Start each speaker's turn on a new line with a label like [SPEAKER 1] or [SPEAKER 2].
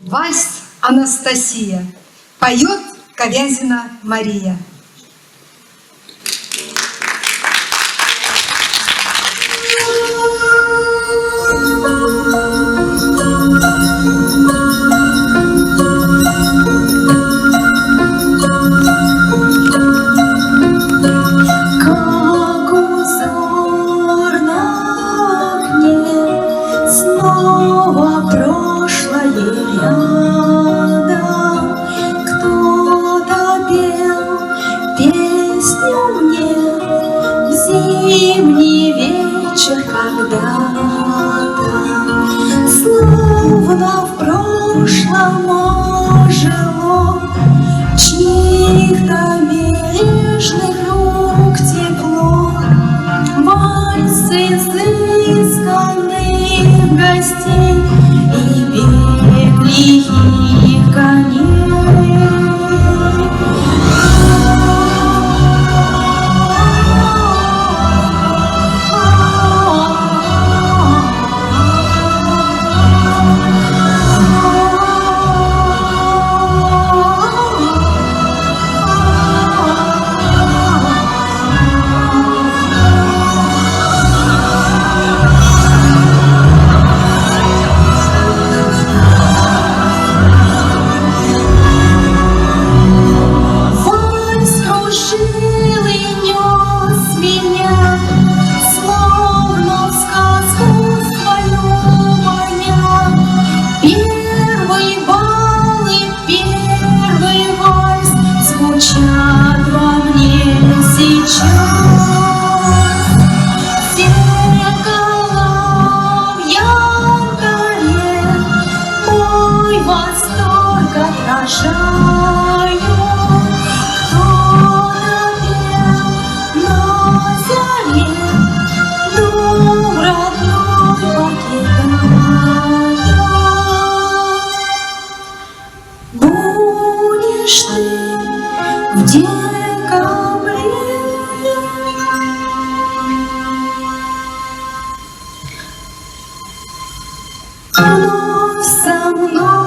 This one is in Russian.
[SPEAKER 1] Вальс «Анастасия». Поет Ковязина Мария.
[SPEAKER 2] Зимний вечер когда-то, словно в прошлом ожило, чьих-то бережных рук тепло, вальс изысканных гостей и бег лихих коней. Будешь ты в декабре вновь со мной.